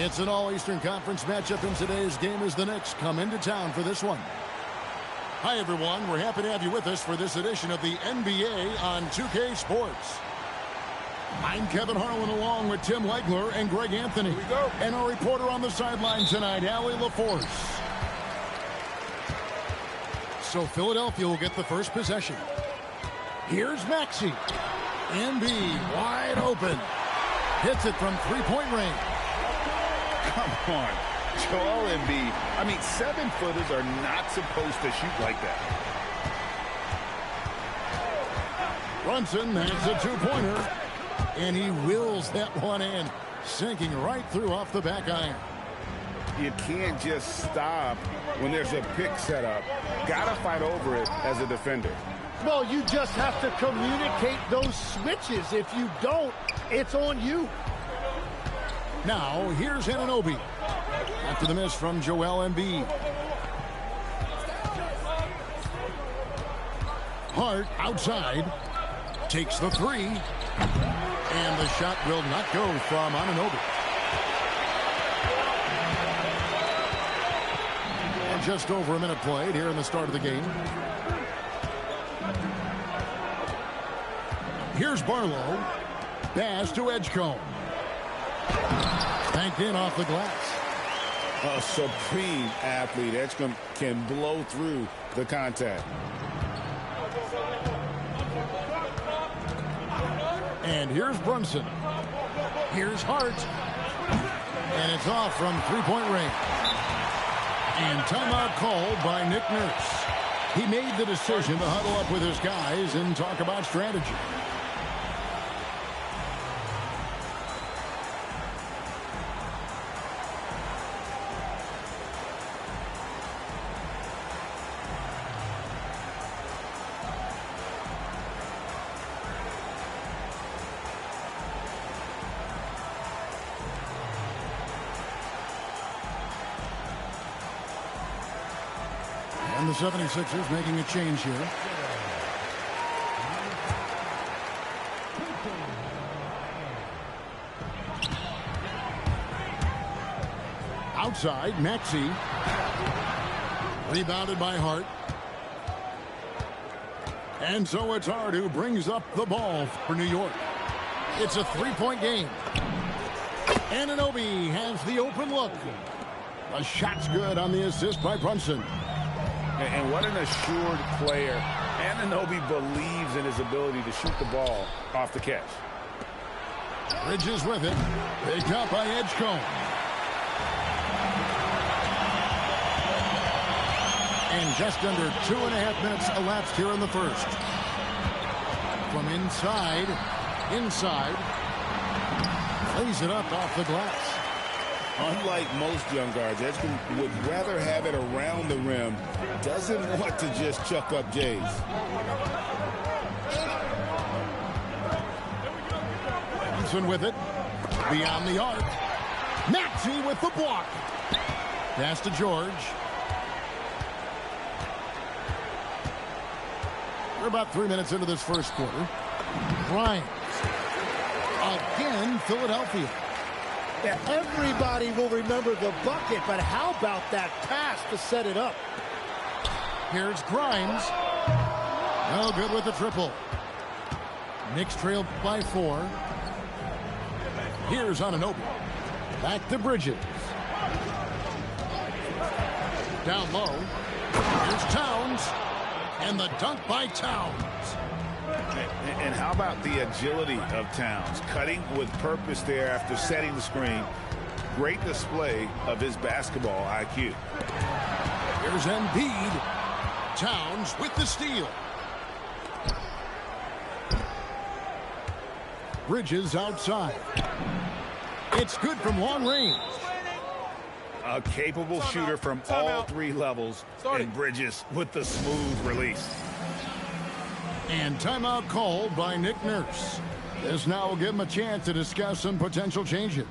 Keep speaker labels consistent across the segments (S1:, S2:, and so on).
S1: It's an all-Eastern Conference matchup in today's game as the Knicks come into town for this one. Hi, everyone. We're happy to have you with us for this edition of the NBA on 2K Sports. I'm Kevin Harlan along with Tim Legler and Greg Anthony.
S2: Here we go.
S1: And our reporter on the sideline tonight, Allie LaForce. So Philadelphia will get the first possession. Here's Maxey. Embiid wide open. Hits it from three-point range.
S2: Come on, Joel Embiid. I mean, 7-footers are not supposed to shoot like that.
S1: Brunson has a two-pointer, and he wills that one in, sinking right through off the back iron.
S2: You can't just stop when there's a pick set up. Gotta fight over it as a defender.
S3: Well, you just have to communicate those switches. If you don't, it's on you.
S1: Now, here's Anunoby. After the miss from Joel Embiid. Hart outside. Takes the three. And the shot will not go from Anunoby. And just over a minute played here in the start of the game. Here's Barlow. Pass to Edgecombe. Banked in off the glass.
S2: A supreme athlete. Edgecombe can blow through the contact.
S1: And here's Brunson. Here's Hart. And it's off from three-point range. And timeout called by Nick Nurse. He made the decision to huddle up with his guys and talk about strategy. And the 76ers making a change here. Outside, Maxey. Rebounded by Hart. And so it's Hart who brings up the ball for New York. It's a three-point game. Anunoby has the open look. A shot's good on the assist by Brunson.
S2: And what an assured player. Anunoby believes in his ability to shoot the ball off the catch.
S1: Bridges with it. Picked up by Edgecombe. And just under 2.5 minutes elapsed here in the first. From inside. Plays it up off the glass.
S2: Unlike most young guards, Edgecombe would rather have it around the rim. Doesn't want to just chuck up J's.
S1: Brunson with it. Beyond the arc. Maxey with the block. Pass to George. We're about 3 minutes into this first quarter. Grimes. Again, Philadelphia.
S3: Yeah, everybody will remember the bucket, but how about that pass to set it up?
S1: Here's Grimes. No good with the triple. Knicks trail by 4. Here's Anunoby. Back to Bridges. Down low. Here's Towns. And the dunk by Towns.
S2: And how about the agility of Towns? Cutting with purpose there after setting the screen. Great display of his basketball IQ.
S1: Here's Embiid. Towns with the steal. Bridges outside. It's good from long range.
S2: A capable shooter from all three levels. And Bridges with the smooth release.
S1: And timeout called by Nick Nurse. This now will give him a chance to discuss some potential changes.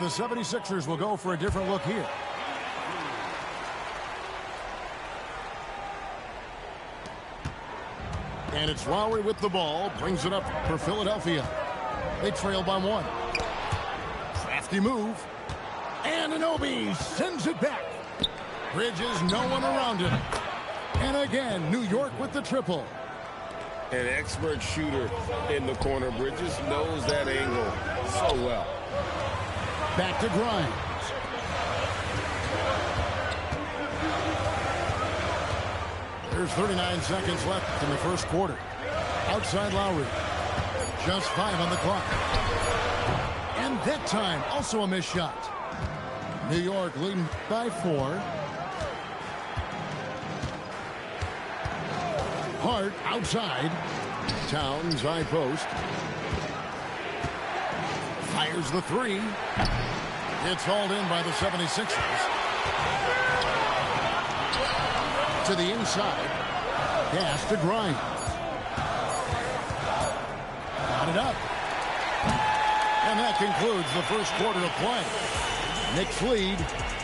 S1: the 76ers will go for a different look here. And it's Lowry with the ball. Brings it up for Philadelphia. They trail by 1. Crafty move. And Anunoby sends it back. Bridges, no one around him. And again, New York with the triple.
S4: An expert shooter in the corner. Bridges knows that angle so well.
S1: Back to Grimes. There's 39 seconds left in the first quarter. Outside Lowry. Just 5 on the clock. And that time, also a missed shot. New York leading by 4. Hart outside. Towns high post. Fires the 3. It's hauled in by the 76ers. To the inside. Pass to Grimes. Got it up. And that concludes the first quarter of play. Knicks lead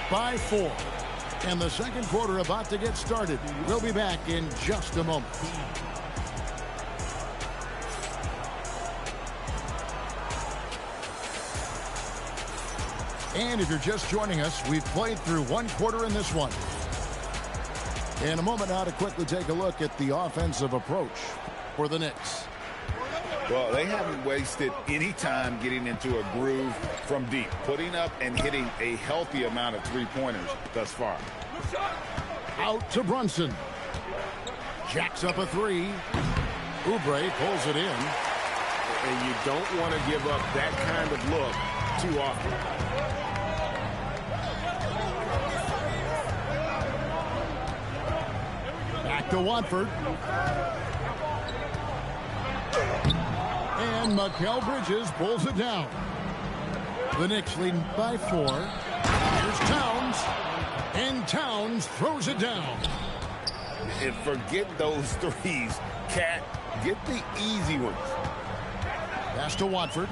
S1: by 4. And the second quarter about to get started. We'll be back in just a moment. And if you're just joining us, we've played through 1 quarter in this one. In a moment now to quickly take a look at the offensive approach for the Knicks.
S2: Well, they haven't wasted any time getting into a groove from deep, putting up and hitting a healthy amount of three-pointers thus far.
S1: Out to Brunson. Jacks up a 3. Oubre pulls it in.
S4: And you don't want to give up that kind of look too often.
S1: Back to Watford. And Mikal Bridges pulls it down. The Knicks leading by 4. Here's Towns. And Towns throws it down.
S2: And forget those threes. Cat, get the easy ones.
S1: Pass to Watford.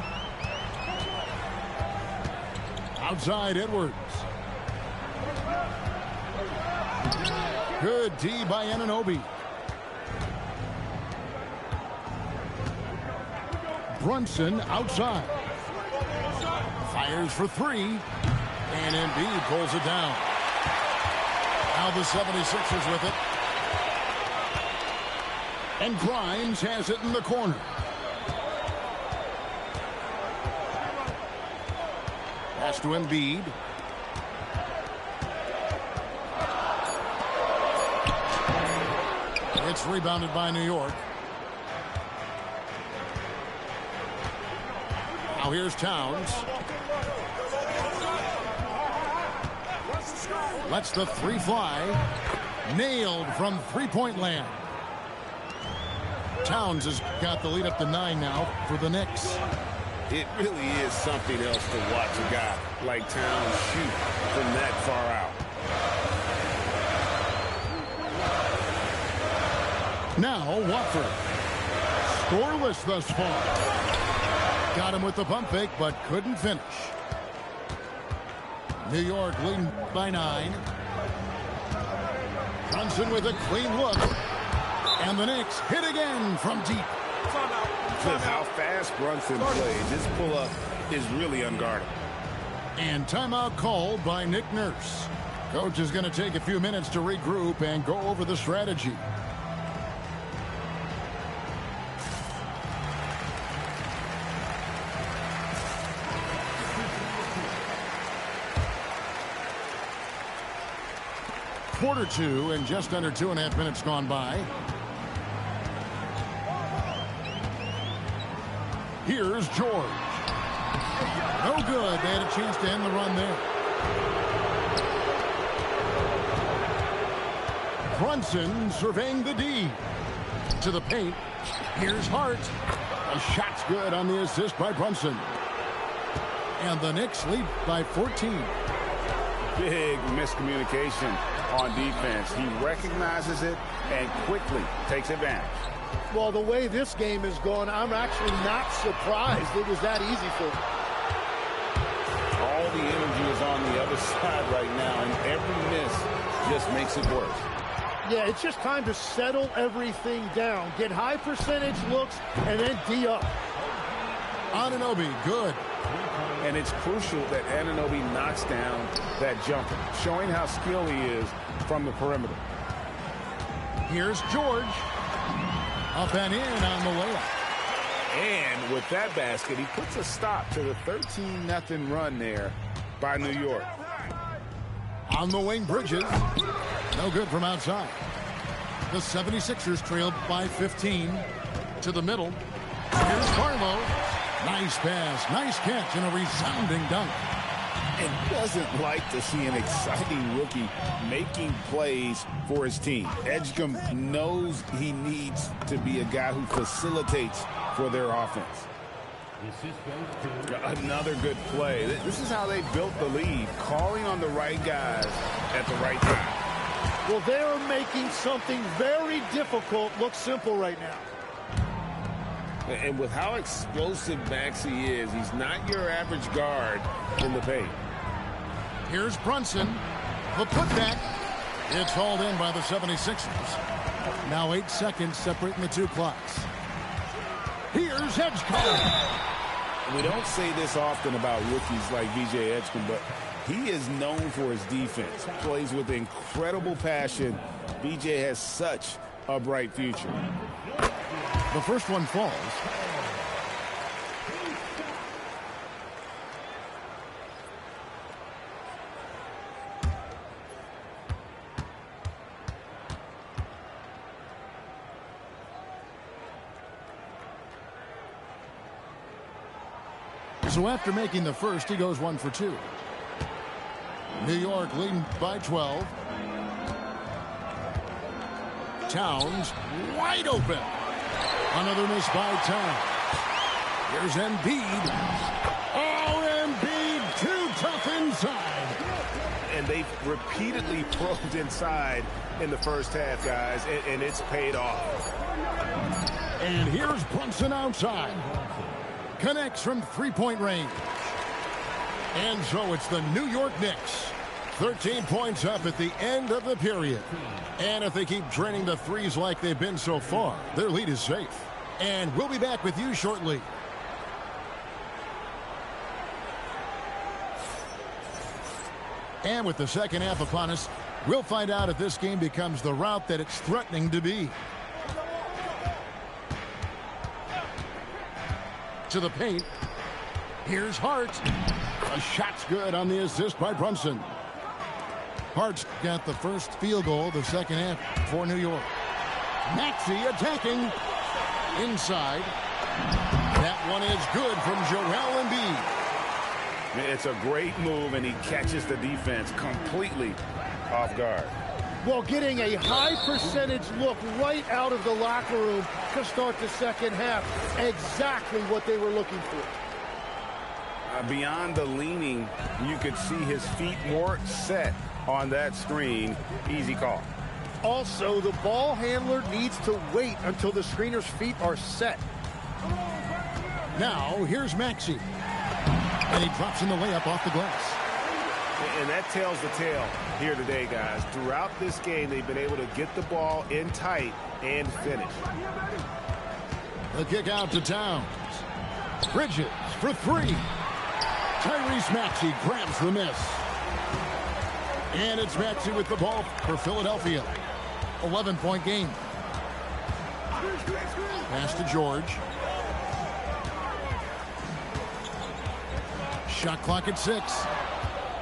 S1: Outside Edwards. Good D by Anunoby. Brunson outside. Fires for 3. And Embiid pulls it down. Now the 76ers with it. And Grimes has it in the corner. Pass to Embiid. It's rebounded by New York. Now here's Towns. Lets the 3 fly. Nailed from three-point land. Towns has got the lead up to 9 now for the Knicks.
S4: It really is something else to watch a guy like Towns shoot from that far out.
S1: Now Watford. Scoreless thus far. Got him with the pump fake, but couldn't finish. New York leading by 9. Brunson with a clean look. And the Knicks hit again from deep.
S4: Just how fast Brunson plays. This pull-up is really unguarded.
S1: And timeout called by Nick Nurse. Coach is going to take a few minutes to regroup and go over the strategy. Quarter 2 and just under 2.5 minutes gone by. Here's George. No good. They had a chance to end the run there. Brunson surveying the D. To the paint. Here's Hart. A shot's good on the assist by Brunson. And the Knicks lead by 14.
S4: Big miscommunication on defense. He recognizes it and quickly takes advantage.
S3: Well, the way this game is going, I'm actually not surprised it was that easy for him.
S4: All the energy is on the other side right now, and every miss just makes it worse.
S3: Yeah, it's just time to settle everything down. Get high percentage looks and then D up.
S1: Anunoby, good.
S4: And it's crucial that Anunoby knocks down that jumper, showing how skilled he is from the perimeter.
S1: Here's George. Up and in on the layup.
S4: And with that basket, he puts a stop to the 13-0 run there by New York.
S1: On the wing, Bridges. No good from outside. The 76ers trailed by 15. To the middle. Here's Carlo. Nice pass, nice catch, and a resounding dunk.
S2: And doesn't like to see an exciting rookie making plays for his team. Edgecombe knows he needs to be a guy who facilitates for their offense. Another good play. This is how they built the lead, calling on the right guys at the right time.
S3: Well, they're making something very difficult look simple right now.
S4: And with how explosive Maxey is, he's not your average guard in the paint.
S1: Here's Brunson. The putback. It's hauled in by the 76ers. Now 8 seconds separating the two clocks. Here's Edgecombe.
S2: We don't say this often about rookies like VJ Edgecombe, but he is known for his defense. Plays with incredible passion. VJ has such a bright future.
S1: The first one falls. So after making the first, he goes 1 for 2. New York leading by 12. Towns wide open. Another miss by Towns. Here's Embiid. Oh, Embiid too tough inside.
S4: And they've repeatedly probed inside in the first half, guys, and it's paid off.
S1: And here's Brunson outside. Connects from three-point range. And so it's the New York Knicks. 13 points up at the end of the period. And if they keep draining the threes like they've been so far, their lead is safe. And we'll be back with you shortly. And with the second half upon us, we'll find out if this game becomes the route that it's threatening to be. To the paint. Here's Hart. A shot's good on the assist by Brunson. Hart's got the first field goal of the second half for New York. Maxey attacking. Inside. That one is good from Joel Embiid.
S4: It's a great move, and he catches the defense completely off guard.
S3: Well, getting a high percentage look right out of the locker room to start the second half. Exactly what they were looking for.
S4: Beyond the leaning, you could see his feet more set on that screen. Easy call.
S3: Also, the ball handler needs to wait until the screener's feet are set.
S1: Now, here's Maxey. And he drops in the layup off the glass.
S4: And that tells the tale here today, guys. Throughout this game, they've been able to get the ball in tight and finish.
S1: The kick out to Towns. Bridges for three. Tyrese Maxey grabs the miss. And it's Maxey with the ball for Philadelphia. 11-point game. Pass to George. Shot clock at 6.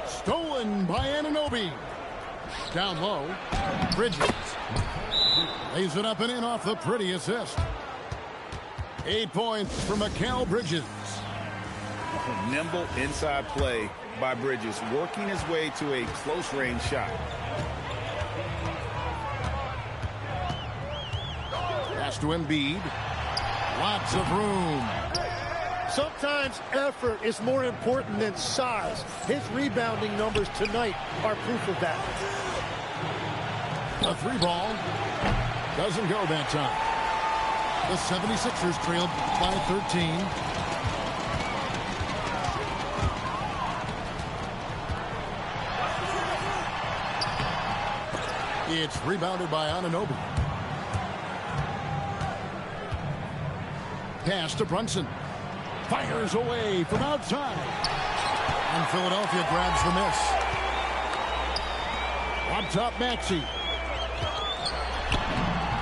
S1: Stolen by Anunoby. Down low. Bridges. Lays it up and in off the pretty assist. 8 points for Mikal Bridges.
S2: Nimble inside play by Bridges, working his way to a close-range shot.
S1: Pass to Embiid. Lots of room.
S3: Sometimes effort is more important than size. His rebounding numbers tonight are proof of that.
S1: The three ball doesn't go that time. The 76ers trailed by 13. It's rebounded by Anunoby. Pass to Brunson. Fires away from outside. And Philadelphia grabs the miss. On top, Maxey.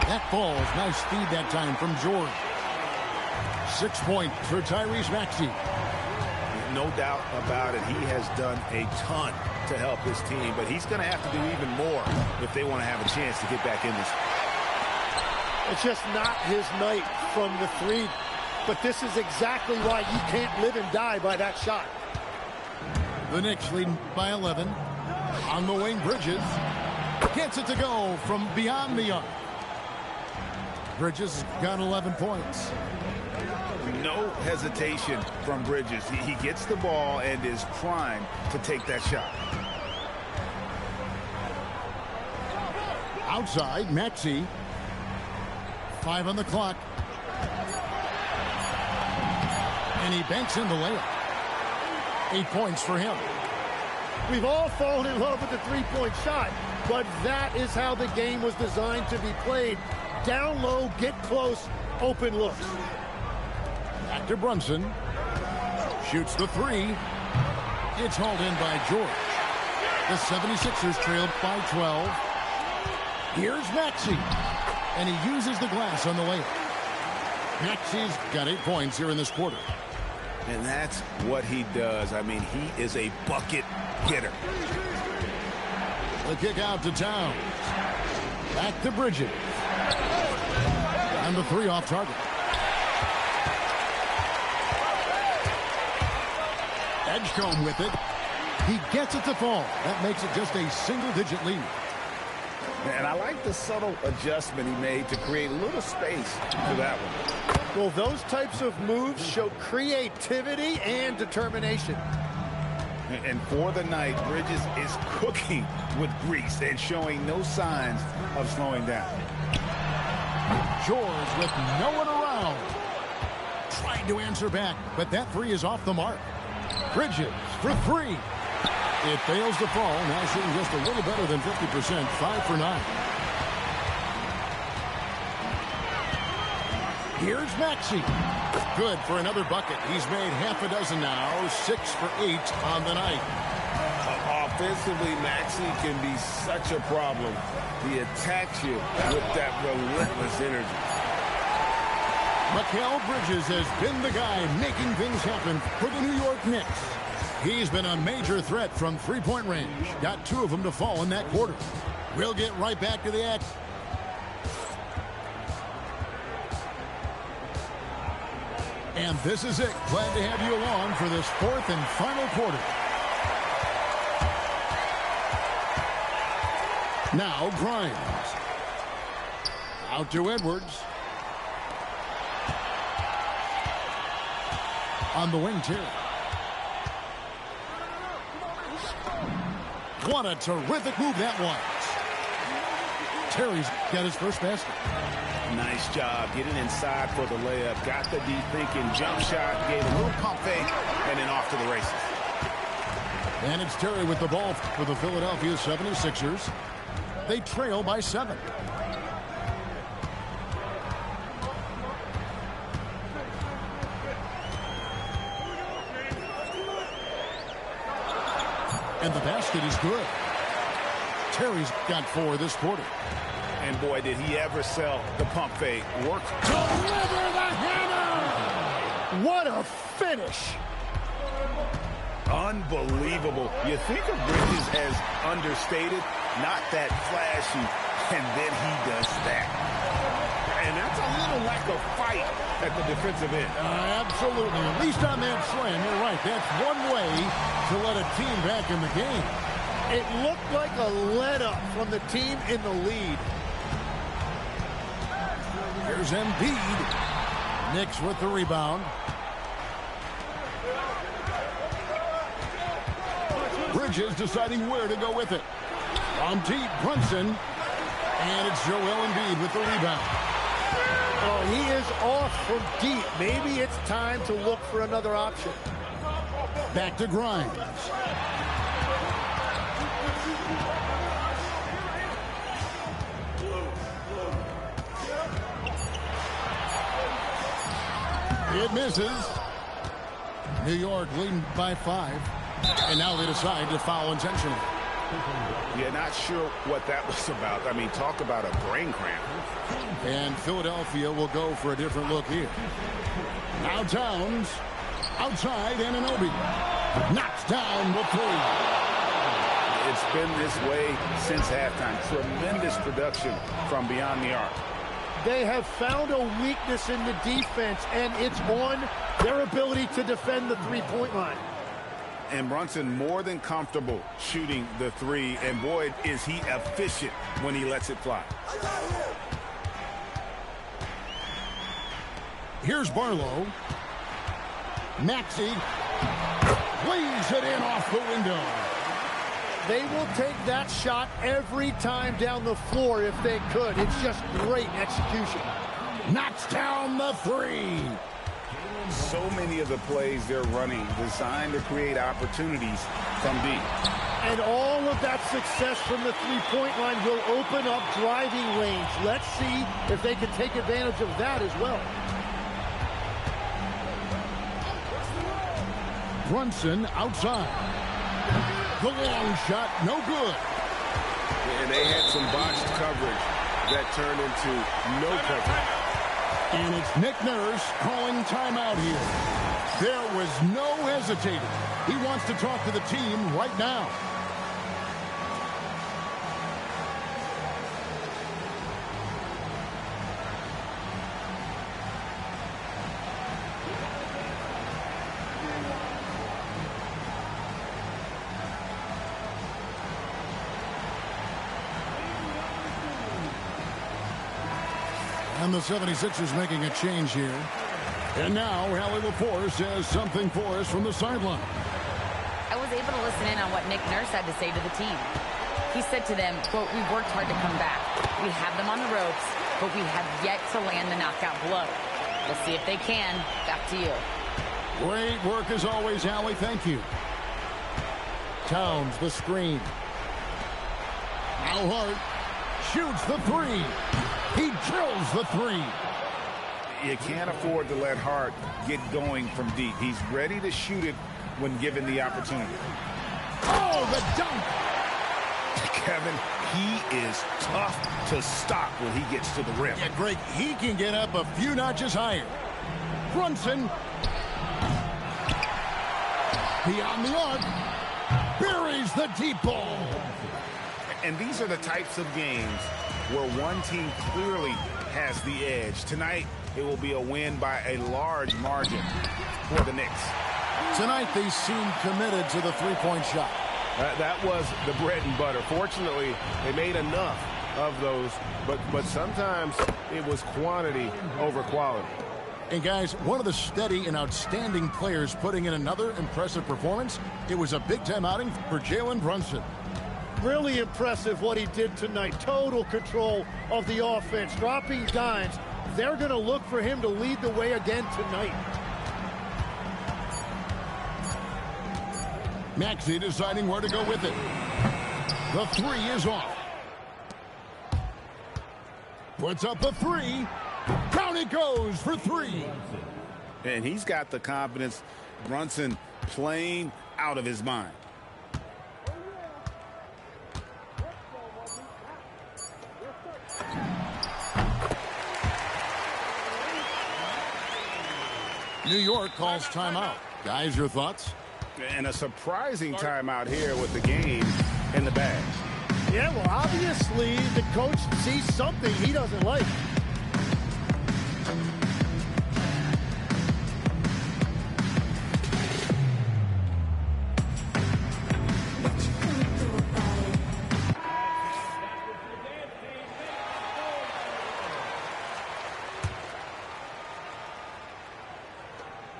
S1: That falls. Nice feed that time from George. 6 points for Tyrese Maxey.
S4: No doubt about it. He has done a ton to help his team, but he's going to have to do even more if they want to have a chance to get back in this.
S3: It's just not his night from the three, but this is exactly why you can't live and die by that shot.
S1: The Knicks lead by 11. On the wing, Bridges gets it to go from beyond the arc. Bridges got 11 points.
S4: No hesitation from Bridges. He gets the ball and is primed to take that shot.
S1: Outside, Maxey. 5 on the clock. And he banks in the layup. 8 points for him.
S3: We've all fallen in love with the three-point shot, but that is how the game was designed to be played. Down low, get close, open looks.
S1: Back to Brunson. Shoots the three. It's hauled in by George. The 76ers trailed by 12. Here's Maxey. And he uses the glass on the layup. Maxey's got 8 points here in this quarter.
S4: And that's what he does. I mean, he is a bucket hitter.
S1: The kick out to Towns. Back to Bridges. And the three off target. Edgecombe with it. He gets it to fall. That makes it just a single-digit lead.
S4: And I like the subtle adjustment he made to create a little space for that one.
S3: Well, those types of moves show creativity and determination.
S4: And for the night, Bridges is cooking with grease and showing no signs of slowing down.
S1: George with no one around. Trying to answer back, but that three is off the mark. Bridges for three. It fails to fall. Now shooting just a little better than 50%. 5 for 9. Here's Maxey. Good for another bucket. He's made half a dozen now. 6 for 8 on the night.
S4: Offensively, Maxey can be such a problem. He attacks you with that relentless energy.
S1: Mikal Bridges has been the guy making things happen for the New York Knicks. He's been a major threat from three-point range. Got 2 of them to fall in that quarter. We'll get right back to the act. And this is it. Glad to have you along for this 4th and final quarter. Now Grimes. Out to Edwards. On the wing, Terry. What a terrific move that was. Terry's got his first basket.
S4: Nice job getting inside for the layup. Got the deep thinking jump shot. Gave a little pump fake and then off to the races.
S1: And it's Terry with the ball for the Philadelphia 76ers. They trail by 7. And the basket is good. Terry's got 4 this quarter.
S4: And boy, did he ever sell the pump fake. Work.
S1: Deliver the hammer!
S3: What a finish!
S4: Unbelievable. You think of Bridges as understated, not that flashy, and then he does that. And that's a little lack of fight at the defensive end.
S1: Absolutely. At least on that slam, you're right. That's one way to let a team back in the game.
S3: It looked like a let-up from the team in the lead.
S1: Here's Embiid. Knicks with the rebound. Bridges deciding where to go with it. On deep, Brunson. And it's Joel Embiid with the rebound.
S3: Oh, he is off from deep. Maybe it's time to look for another option.
S1: Back to Grimes. It misses. New York leading by 5. And now they decide to foul intentionally.
S4: Yeah, not sure what that was about. I mean, talk about a brain cramp.
S1: And Philadelphia will go for a different look here. Now Towns. Outside, Anunoby. Knocks down the 3.
S4: It's been this way since halftime. Tremendous production from beyond the arc.
S3: They have found a weakness in the defense, and it's on their ability to defend the three-point line.
S4: And Brunson more than comfortable shooting the 3, and boy, is he efficient when he lets it fly.
S1: Here's Barlow. Maxey lays it in off the window.
S3: They will take that shot every time down the floor if they could. It's just great execution.
S1: Knocks down the 3.
S4: So many of the plays they're running designed to create opportunities from deep.
S3: And all of that success from the three-point line will open up driving lanes. Let's see if they can take advantage of that as well.
S1: Brunson outside. The long shot, no good.
S4: And they had some botched coverage that turned into no coverage.
S1: And it's Nick Nurse calling timeout here. There was no hesitating. He wants to talk to the team right now. And the 76ers making a change here. And now Hallie LaForce has something for us from the sideline.
S5: I was able to listen in on what Nick Nurse had to say to the team. He said to them, quote, "We've worked hard to come back. We have them on the ropes, but we have yet to land the knockout blow. We'll see if they can. Back to you."
S1: Great work as always, Hallie. Thank you. Towns, the screen. Now Hart shoots the 3. He drills the 3.
S4: You can't afford to let Hart get going from deep. He's ready to shoot it when given the opportunity.
S1: Oh, the dunk!
S4: Kevin, he is tough to stop when he gets to the rim.
S1: Yeah, Greg, he can get up a few notches higher. Brunson. Beyond the arc. Buries the deep ball.
S4: And these are the types of games where one team clearly has the edge. Tonight, it will be a win by a large margin for the Knicks.
S1: Tonight, they seem committed to the three-point shot.
S6: That was the bread and butter. Fortunately, they made enough of those, but sometimes it was quantity over quality.
S1: And guys, one of the steady and outstanding players putting in another impressive performance. It was a big-time outing for Jalen Brunson.
S3: Really impressive what he did tonight. Total control of the offense, dropping dimes. They're going to look for him to lead the way again tonight.
S1: Maxey deciding where to go with it. The 3 is off. Puts up the 3. Down it goes for 3.
S4: And he's got the confidence. Brunson playing out of his mind.
S1: New York calls timeout. Guys, your thoughts?
S4: And a surprising timeout here with the game in the bag.
S3: Yeah, well, obviously the coach sees something he doesn't like.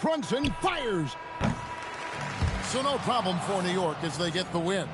S1: Brunson fires. So no problem for New York as they get the win.